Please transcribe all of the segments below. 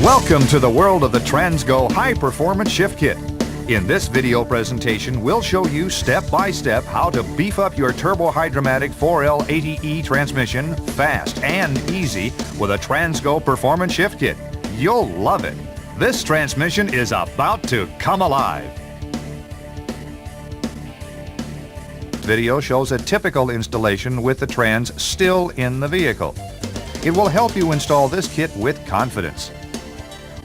Welcome to the world of the TransGo High Performance Shift Kit. In this video presentation, we'll show you step by step how to beef up your turbo-hydromatic 4L80E transmission fast and easy with a TransGo Performance Shift Kit. You'll love it. This transmission is about to come alive. Video shows a typical installation with the trans still in the vehicle. It will help you install this kit with confidence.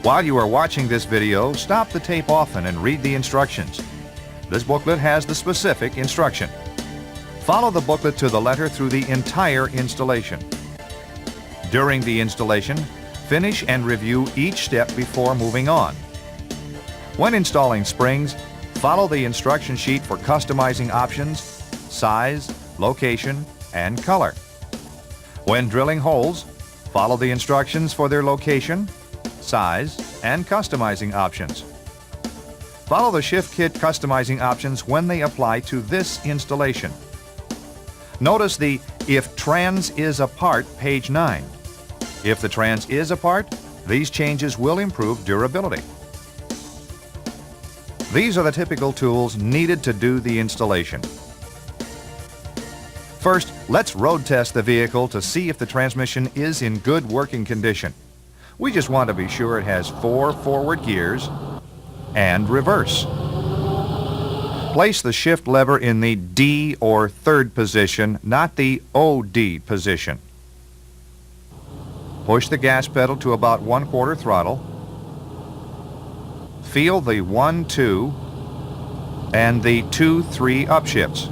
While you are watching this video, stop the tape often and read the instructions. This booklet has the specific instruction. Follow the booklet to the letter through the entire installation. During the installation, finish and review each step before moving on. When installing springs, follow the instruction sheet for customizing options, size, location, and color. When drilling holes, follow the instructions for their location, size, and customizing options. Follow the shift kit customizing options when they apply to this installation. Notice the If Trans is Apart page 9. If the trans is apart, these changes will improve durability. These are the typical tools needed to do the installation. First, let's road test the vehicle to see if the transmission is in good working condition. We just want to be sure it has 4 forward gears and reverse. Place the shift lever in the D or third position, not the OD position. Push the gas pedal to about 1/4 throttle. Feel the 1-2 and the 2-3 upshifts.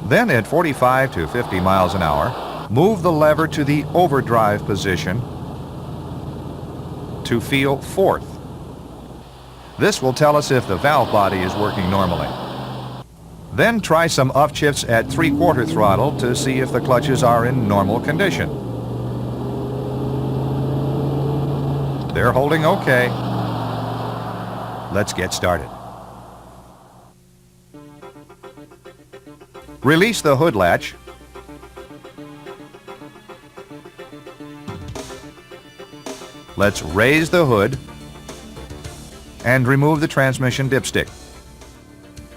Then at 45 to 50 miles an hour, move the lever to the overdrive position to feel 4th. This will tell us if the valve body is working normally. Then try some upshifts at 3/4 throttle to see if the clutches are in normal condition. They're holding okay. Let's get started. Release the hood latch. Let's raise the hood and remove the transmission dipstick.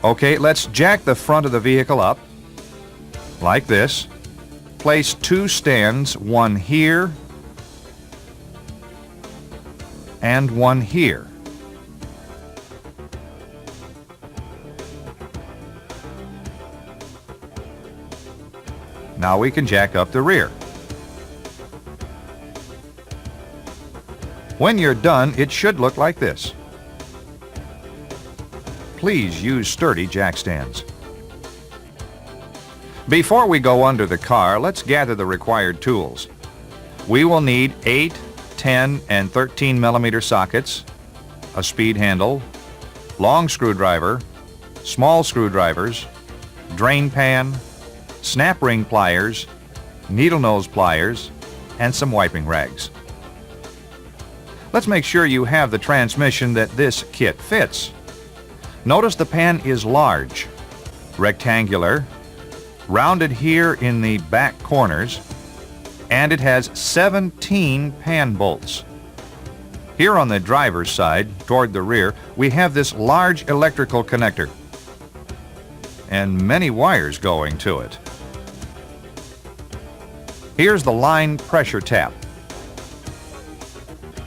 Okay, let's jack the front of the vehicle up like this. Place 2 stands, one here and one here. Now we can jack up the rear. When you're done, it should look like this. Please use sturdy jack stands. Before we go under the car, let's gather the required tools. We will need 8, 10, and 13 millimeter sockets, a speed handle, long screwdriver, small screwdrivers, drain pan, snap ring pliers, needle nose pliers, and some wiping rags. Let's make sure you have the transmission that this kit fits. Notice the pan is large, rectangular, rounded here in the back corners, and it has 17 pan bolts. Here on the driver's side, toward the rear, we have this large electrical connector and many wires going to it. Here's the line pressure tap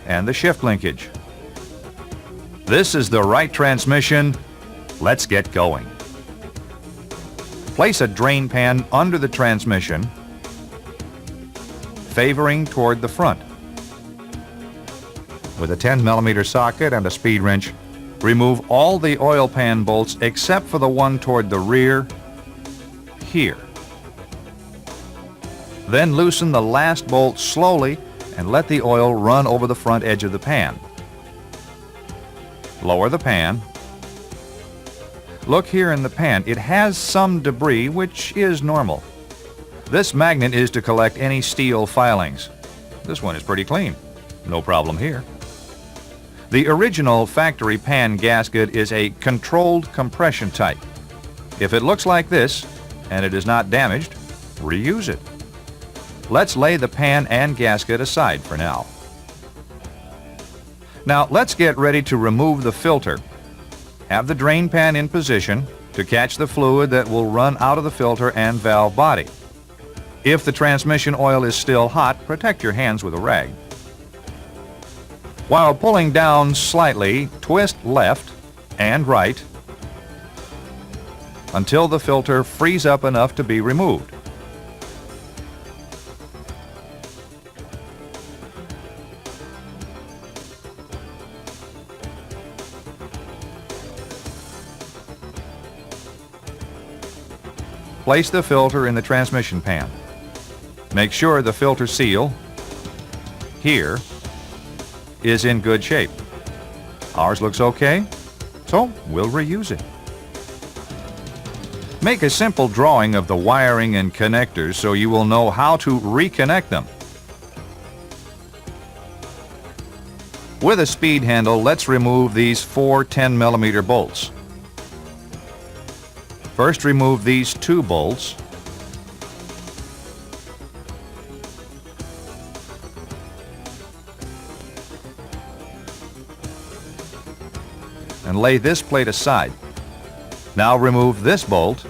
and the shift linkage. This is the right transmission. Let's get going. Place a drain pan under the transmission, favoring toward the front. With a 10 millimeter socket and a speed wrench, remove all the oil pan bolts except for the one toward the rear, here. Then loosen the last bolt slowly and let the oil run over the front edge of the pan. Lower the pan. Look here in the pan. It has some debris, which is normal. This magnet is to collect any steel filings. This one is pretty clean. No problem here. The original factory pan gasket is a controlled compression type. If it looks like this and it is not damaged, reuse it. Let's lay the pan and gasket aside for now. Now let's get ready to remove the filter. Have the drain pan in position to catch the fluid that will run out of the filter and valve body. If the transmission oil is still hot, protect your hands with a rag. While pulling down slightly, twist left and right until the filter frees up enough to be removed. Place the filter in the transmission pan. Make sure the filter seal here is in good shape. Ours looks okay, so we'll reuse it. Make a simple drawing of the wiring and connectors so you will know how to reconnect them. With a speed handle, let's remove these 4 10mm bolts. First, remove these 2 bolts. And lay this plate aside. Now remove this bolt.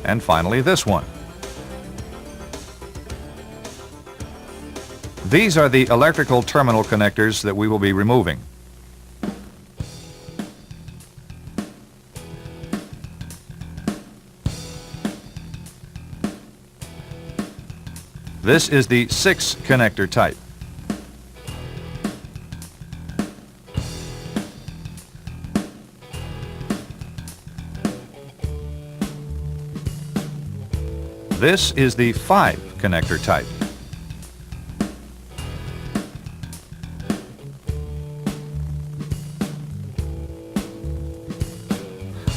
And finally this one. These are the electrical terminal connectors that we will be removing. This is the 6 connector type. This is the 5 connector type.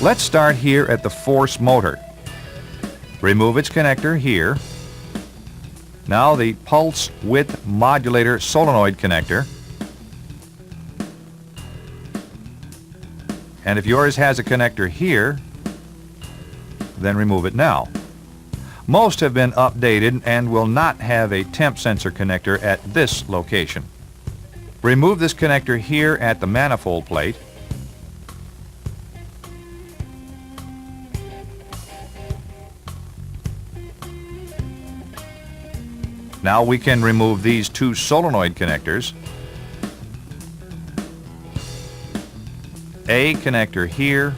Let's start here at the force motor. Remove its connector here. Now the pulse width modulator solenoid connector. And if yours has a connector here, then remove it now. Most have been updated and will not have a temp sensor connector at this location. Remove this connector here at the manifold plate. Now we can remove these 2 solenoid connectors. A connector here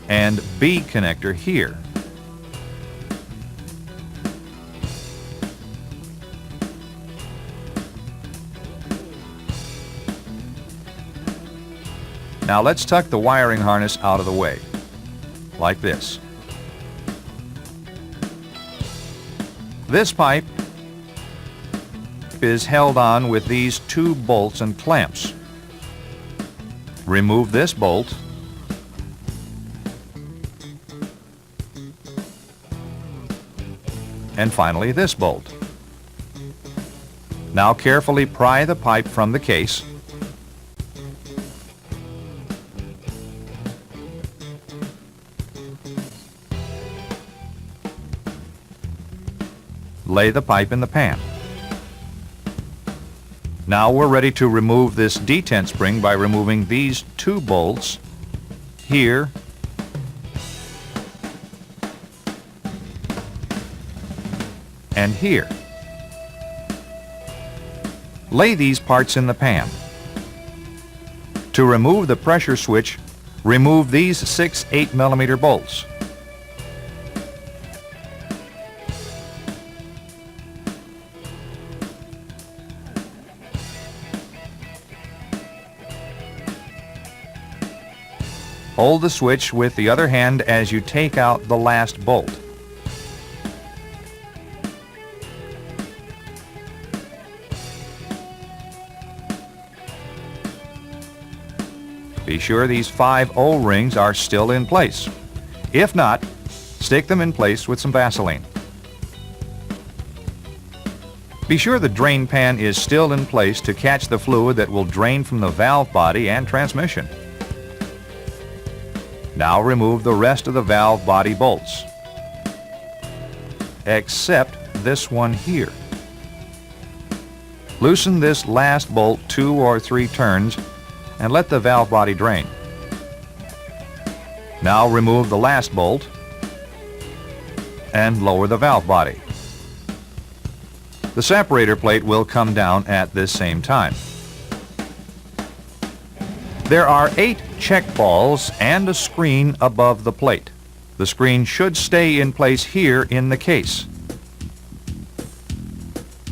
and B connector here. Now let's tuck the wiring harness out of the way, like this. This pipe is held on with these 2 bolts and clamps. Remove this bolt. And finally this bolt. Now carefully pry the pipe from the case. Lay the pipe in the pan. Now we're ready to remove this detent spring by removing these 2 bolts here and here. Lay these parts in the pan. To remove the pressure switch, remove these 6 8mm bolts. Hold the switch with the other hand as you take out the last bolt. Be sure these 5 O-rings are still in place. If not, stick them in place with some Vaseline. Be sure the drain pan is still in place to catch the fluid that will drain from the valve body and transmission. Now remove the rest of the valve body bolts. except this one here. Loosen this last bolt 2 or 3 turns and let the valve body drain. Now remove the last bolt and lower the valve body. The separator plate will come down at this same time. There are 8 check balls and a screen above the plate. The screen should stay in place here in the case.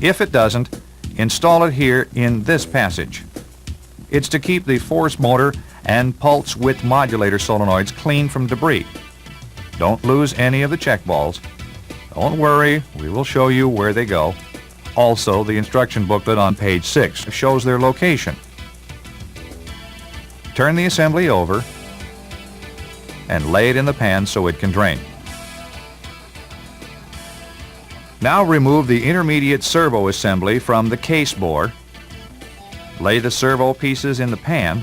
If it doesn't, install it here in this passage. It's to keep the force motor and pulse width modulator solenoids clean from debris. Don't lose any of the check balls. Don't worry, we will show you where they go. Also, the instruction booklet on page 6 shows their location. Turn the assembly over and lay it in the pan so it can drain. Now remove the intermediate servo assembly from the case bore. Lay the servo pieces in the pan.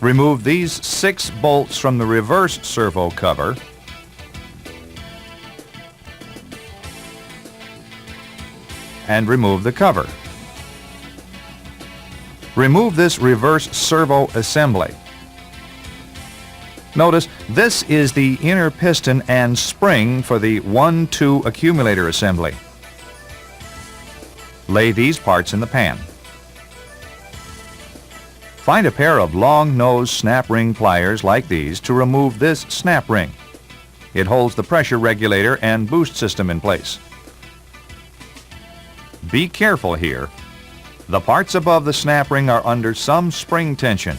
Remove these 6 bolts from the reverse servo cover. And remove the cover. Remove this reverse servo assembly. Notice this is the inner piston and spring for the 1-2 accumulator assembly. Lay these parts in the pan. Find a pair of long nose snap ring pliers like these to remove this snap ring. It holds the pressure regulator and boost system in place. Be careful here. The parts above the snap ring are under some spring tension.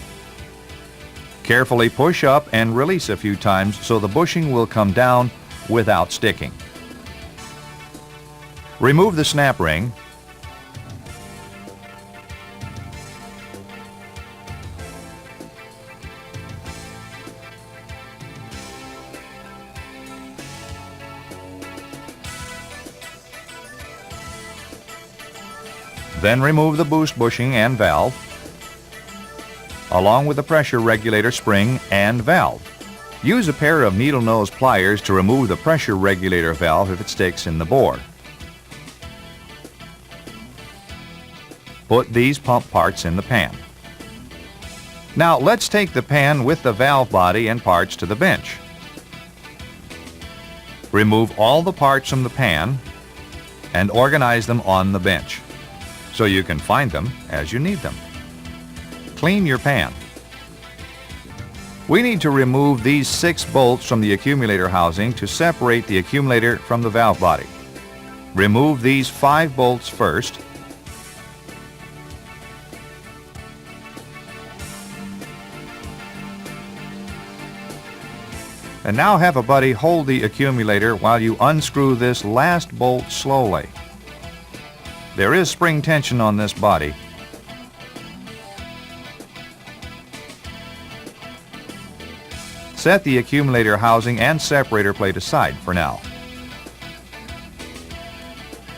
Carefully push up and release a few times so the bushing will come down without sticking. Remove the snap ring. Then remove the boost bushing and valve, along with the pressure regulator spring and valve. Use a pair of needle nose pliers to remove the pressure regulator valve if it sticks in the bore. Put these pump parts in the pan. Now let's take the pan with the valve body and parts to the bench. Remove all the parts from the pan and organize them on the bench, so you can find them as you need them. Clean your pan. We need to remove these 6 bolts from the accumulator housing to separate the accumulator from the valve body. Remove these 5 bolts first. And now have a buddy hold the accumulator while you unscrew this last bolt slowly. There is spring tension on this body. Set the accumulator housing and separator plate aside for now.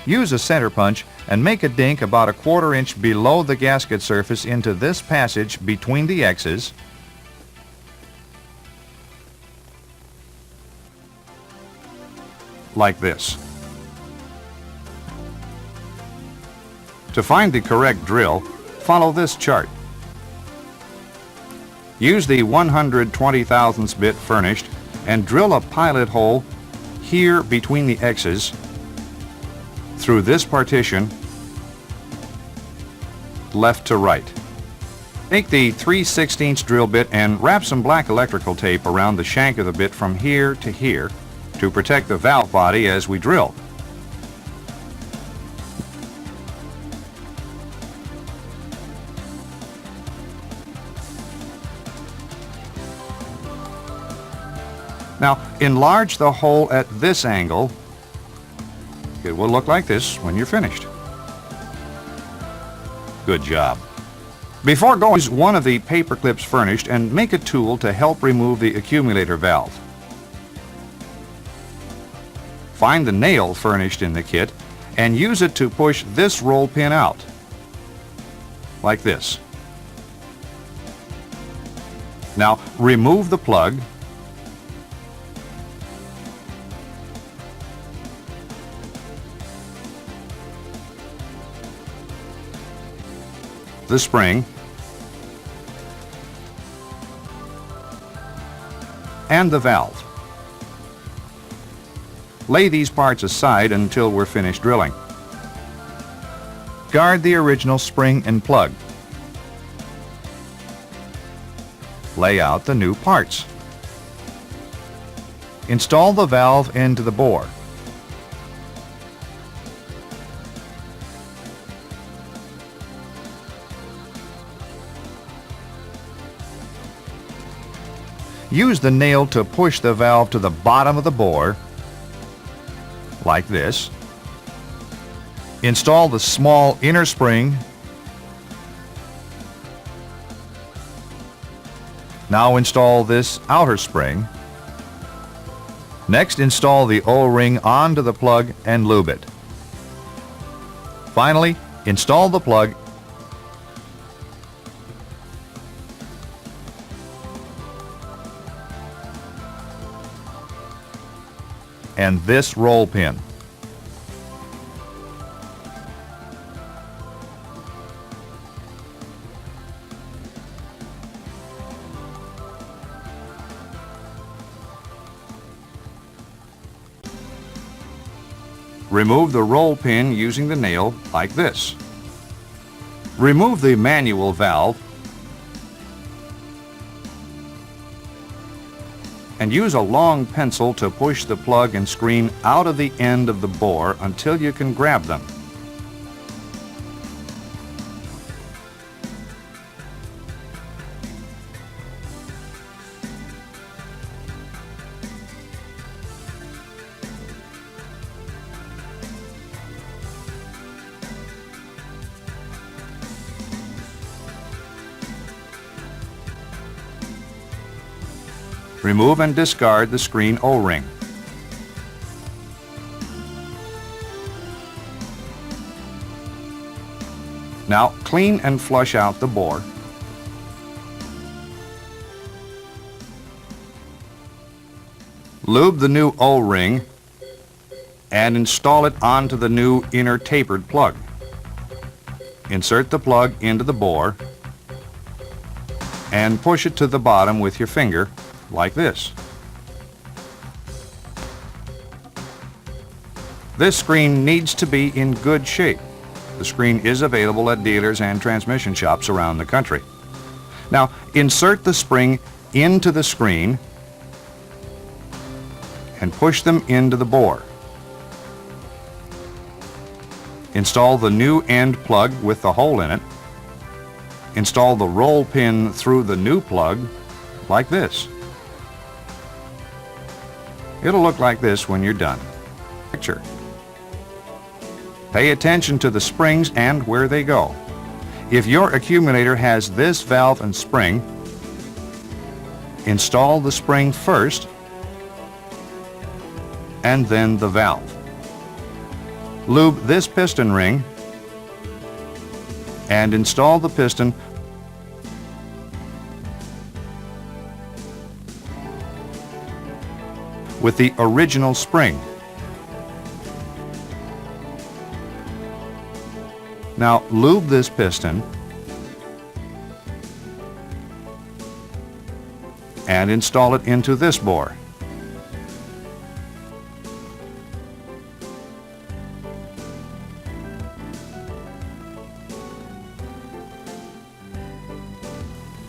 Use a center punch and make a dink about 1/4 inch below the gasket surface into this passage between the X's. Like this. To find the correct drill, follow this chart. Use the 120 thousandths bit furnished and drill a pilot hole here between the X's through this partition left to right. Take the 3/16 drill bit and wrap some black electrical tape around the shank of the bit from here to here to protect the valve body as we drill. Now, enlarge the hole at this angle. It will look like this when you're finished. Good job. Before going, use one of the paper clips furnished and make a tool to help remove the accumulator valve. Find the nail furnished in the kit and use it to push this roll pin out, like this. Now, remove the plug the spring, and the valve. Lay these parts aside until we're finished drilling. Guard the original spring and plug. Lay out the new parts. Install the valve into the bore. Use the nail to push the valve to the bottom of the bore, like this. Install the small inner spring. Now install this outer spring. Next, install the O-ring onto the plug and lube it. Finally, install the plug and this roll pin. Remove the roll pin using the nail like this. Remove the manual valve and use a long pencil to push the plug and screen out of the end of the bore until you can grab them. Remove and discard the screen O-ring. Now clean and flush out the bore. Lube the new O-ring and install it onto the new inner tapered plug. Insert the plug into the bore and push it to the bottom with your finger like this. This screen needs to be in good shape. The screen is available at dealers and transmission shops around the country. Now, insert the spring into the screen and push them into the bore. Install the new end plug with the hole in it. Install the roll pin through the new plug like this. It'll look like this when you're done. Picture. Pay attention to the springs and where they go. If your accumulator has this valve and spring, install the spring first and then the valve. Lube this piston ring and install the piston with the original spring. Now lube this piston and install it into this bore.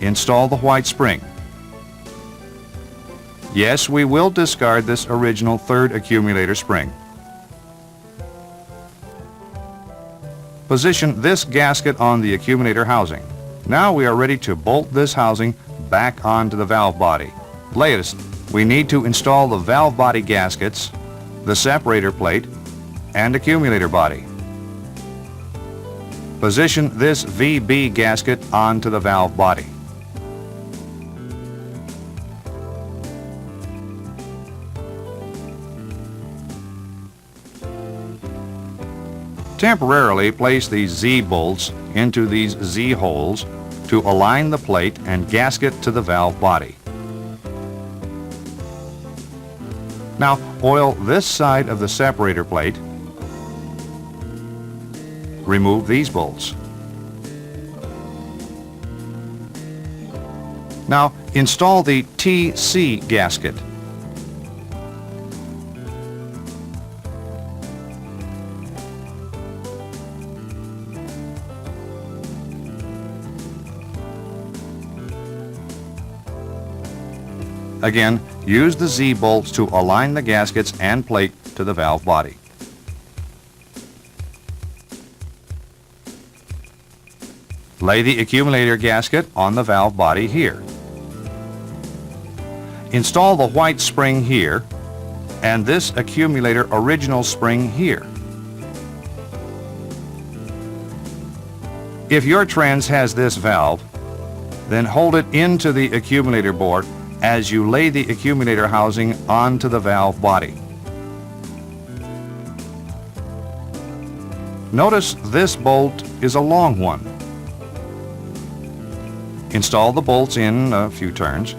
Install the white spring. Yes, we will discard this original third accumulator spring. Position this gasket on the accumulator housing. Now we are ready to bolt this housing back onto the valve body. Latest, we need to install the valve body gaskets, the separator plate, and accumulator body. Position this VB gasket onto the valve body. Temporarily place these Z bolts into these Z holes to align the plate and gasket to the valve body. Now oil this side of the separator plate. Remove these bolts. Now install the TC gasket. Again, use the Z-bolts to align the gaskets and plate to the valve body. Lay the accumulator gasket on the valve body here. Install the white spring here and this accumulator original spring here. If your trans has this valve, then hold it into the accumulator board as you lay the accumulator housing onto the valve body. Notice this bolt is a long one. Install the bolts in a few turns.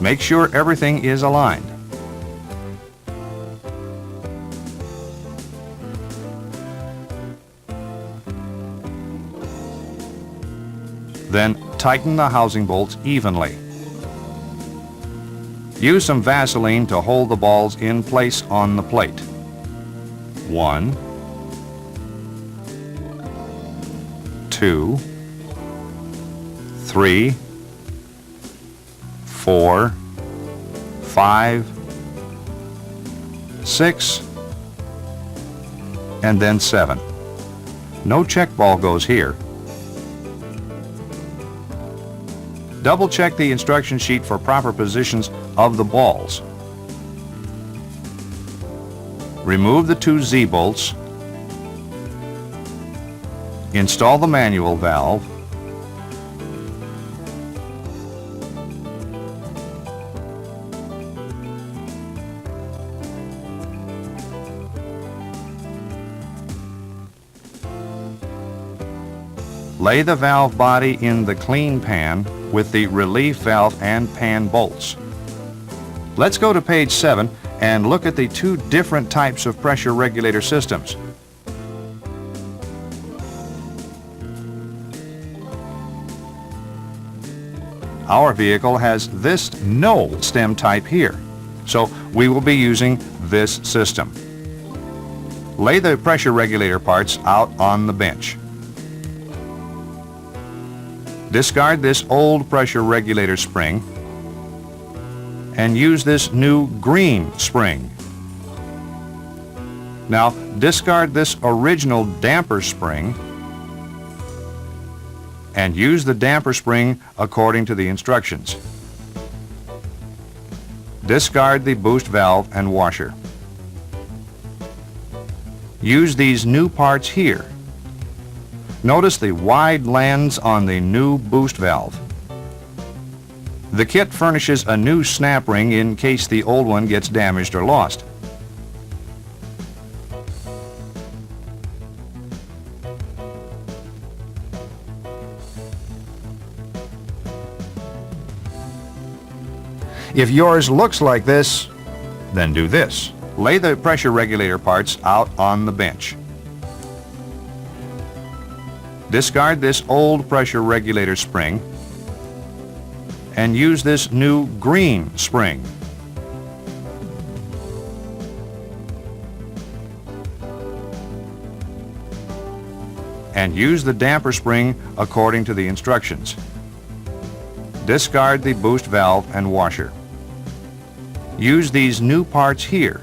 Make sure everything is aligned. Then tighten the housing bolts evenly. Use some Vaseline to hold the balls in place on the plate. 1, 2, 3, 4, 5, 6, and then 7. No check ball goes here. Double check the instruction sheet for proper positions of the balls. Remove the 2 Z-bolts. Install the manual valve. Lay the valve body in the clean pan with the relief valve and pan bolts. Let's go to page 7 and look at the 2 different types of pressure regulator systems. Our vehicle has this no stem type here, so we will be using this system. Lay the pressure regulator parts out on the bench. Discard this old pressure regulator spring and use this new green spring. Now discard this original damper spring and use the damper spring according to the instructions. Discard the boost valve and washer. Use these new parts here. Notice the wide lens on the new boost valve. The kit furnishes a new snap ring in case the old one gets damaged or lost. If yours looks like this, then do this. Lay the pressure regulator parts out on the bench. Discard this old pressure regulator spring and use this new green spring. And use the damper spring according to the instructions. Discard the boost valve and washer. Use these new parts here.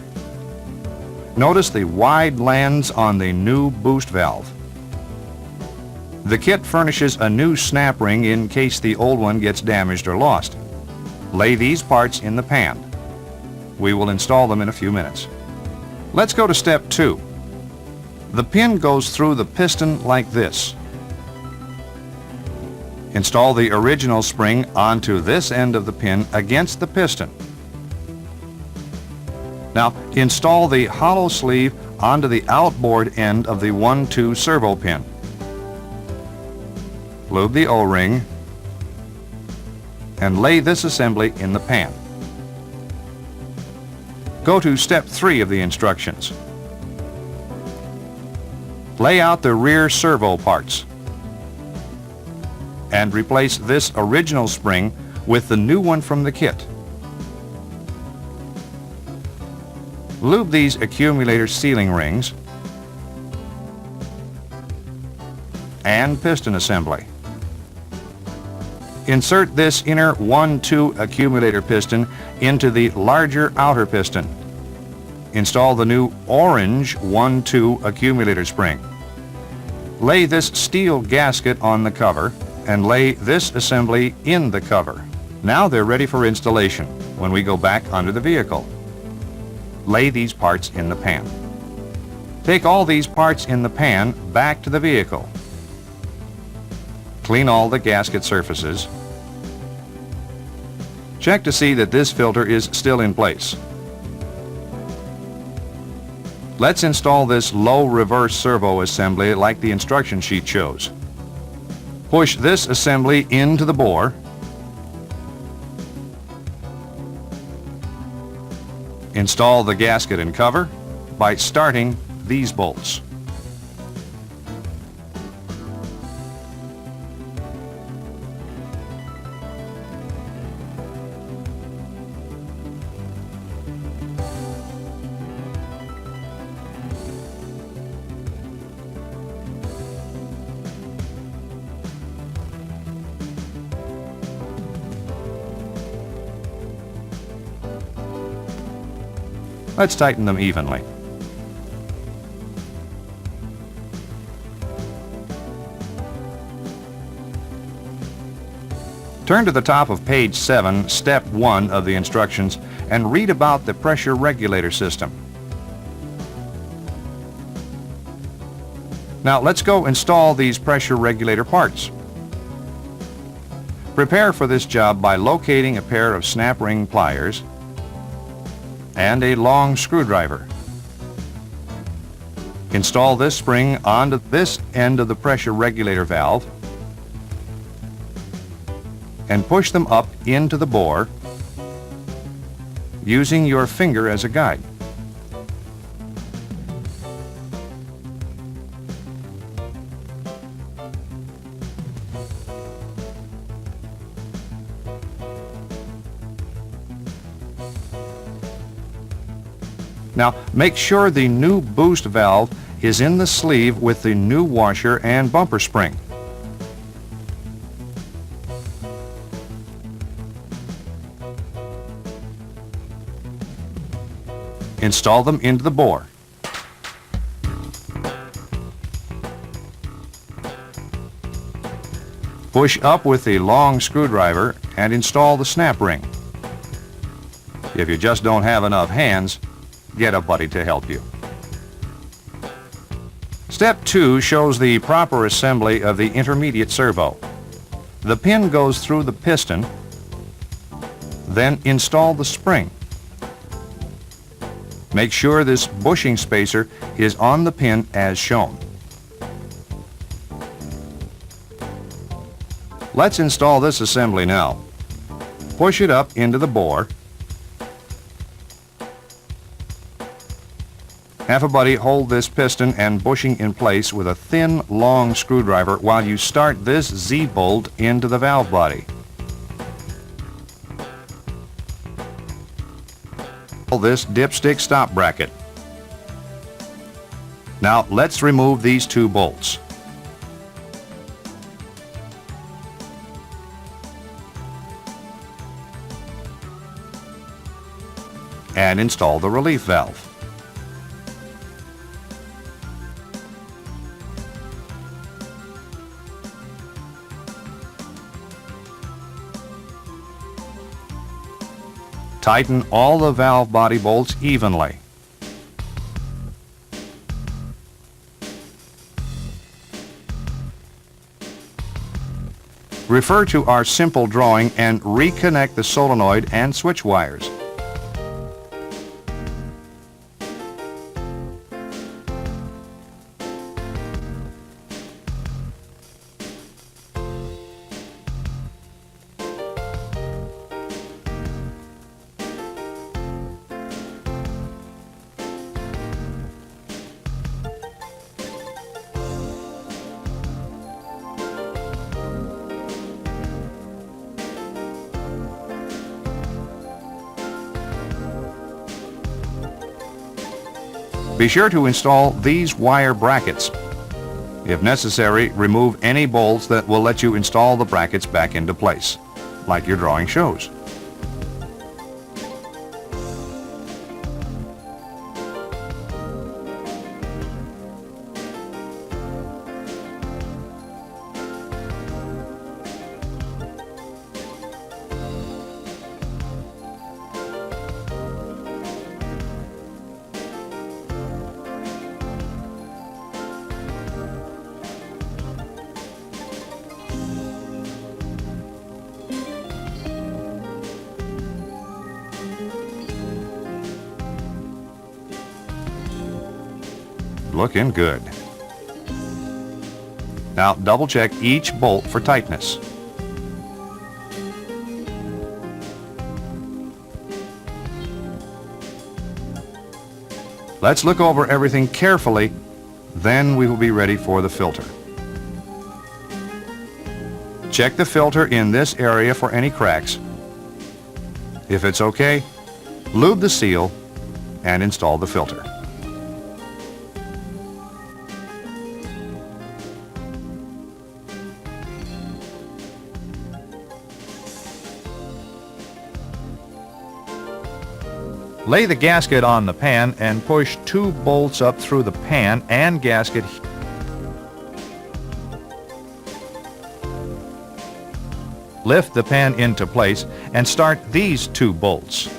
Notice the wide lens on the new boost valve. The kit furnishes a new snap ring in case the old one gets damaged or lost. Lay these parts in the pan. We will install them in a few minutes. Let's go to step 2. The pin goes through the piston like this. Install the original spring onto this end of the pin against the piston. Now install the hollow sleeve onto the outboard end of the 1-2 servo pin. Lube the O-ring and lay this assembly in the pan. Go to step 3 of the instructions. Lay out the rear servo parts and replace this original spring with the new one from the kit. Lube these accumulator sealing rings and piston assembly. Insert this inner 1-2 accumulator piston into the larger outer piston. Install the new orange 1-2 accumulator spring. Lay this steel gasket on the cover and lay this assembly in the cover. Now they're ready for installation when we go back under the vehicle. Lay these parts in the pan. Take all these parts in the pan back to the vehicle. Clean all the gasket surfaces. Check to see that this filter is still in place. Let's install this low reverse servo assembly like the instruction sheet shows. Push this assembly into the bore. Install the gasket and cover by starting these bolts. Let's tighten them evenly. Turn to the top of page 7, step 1 of the instructions, and read about the pressure regulator system. Now let's go install these pressure regulator parts. Prepare for this job by locating a pair of snap ring pliers and a long screwdriver. Install this spring onto this end of the pressure regulator valve and push them up into the bore using your finger as a guide. Now, make sure the new boost valve is in the sleeve with the new washer and bumper spring. Install them into the bore. Push up with the long screwdriver and install the snap ring. If you just don't have enough hands, get a buddy to help you. Step 2 shows the proper assembly of the intermediate servo. The pin goes through the piston, then install the spring. Make sure this bushing spacer is on the pin as shown. Let's install this assembly now. Push it up into the bore. Have a buddy hold this piston and bushing in place with a thin, long screwdriver while you start this Z-bolt into the valve body. This dipstick stop bracket. Now let's remove these two bolts. And install the relief valve. Tighten all the valve body bolts evenly. Refer to our simple drawing and reconnect the solenoid and switch wires. Be sure to install these wire brackets. If necessary, remove any bolts that will let you install the brackets back into place, like your drawing shows. Looking good. Now double check each bolt for tightness. Let's look over everything carefully, then we will be ready for the filter. Check the filter in this area for any cracks. If it's okay, lube the seal and install the filter. Lay the gasket on the pan and push 2 bolts up through the pan and gasket. Lift the pan into place and start these 2 bolts.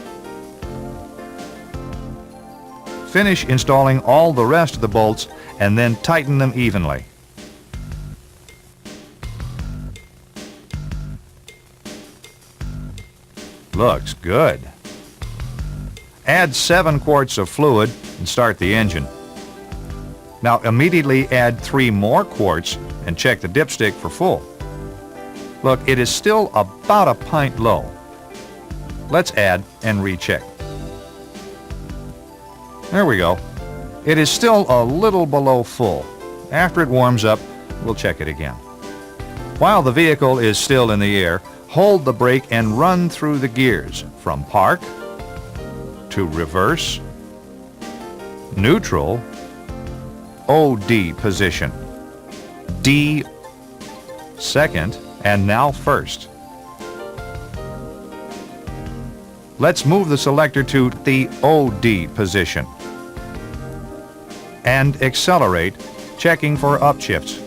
Finish installing all the rest of the bolts and then tighten them evenly. Looks good. Add 7 quarts of fluid and start the engine. Now immediately add 3 more quarts and check the dipstick for full. Look, it is still about a pint low. Let's add and recheck. There we go. It is still a little below full. After it warms up, we'll check it again. While the vehicle is still in the air, hold the brake and run through the gears from park to reverse, neutral, OD position, D, second, and now first. Let's move the selector to the OD position and accelerate, checking for upshifts.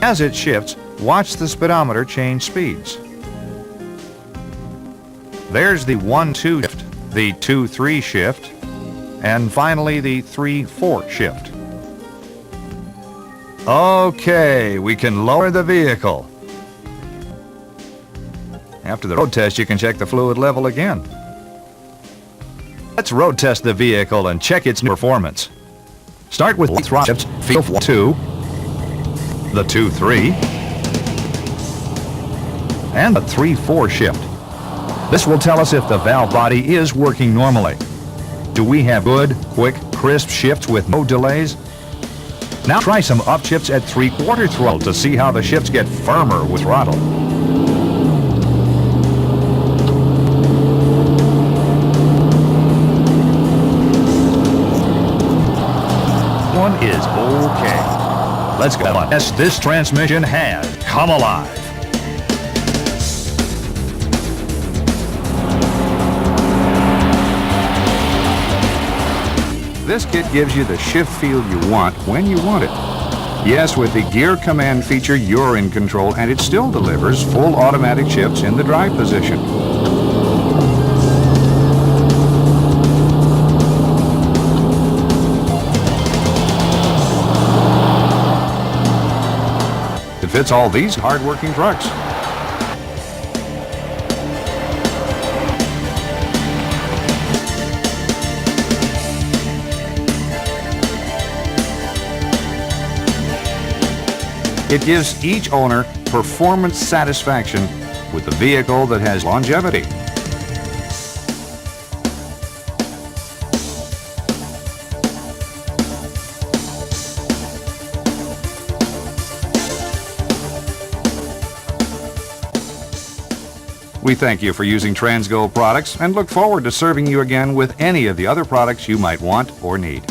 As it shifts, watch the speedometer change speeds. There's the 1-2 shift, the 2-3 shift, and finally the 3-4 shift. Okay, we can lower the vehicle. After the road test, you can check the fluid level again. Let's road test the vehicle and check its performance. Start with the throttle shift, feel 2, the 2-3, and the 3-4 shift. This will tell us if the valve body is working normally. Do we have good, quick, crisp shifts with no delays? Now try some upshifts at 3/4 throttle to see how the shifts get firmer with throttle. One is okay. Let's go on. Yes, this transmission has come alive. This kit gives you the shift feel you want when you want it. Yes, with the gear command feature, you're in control, and it still delivers full automatic shifts in the drive position. It fits all these hard-working trucks. It gives each owner performance satisfaction with a vehicle that has longevity. We thank you for using TransGo products and look forward to serving you again with any of the other products you might want or need.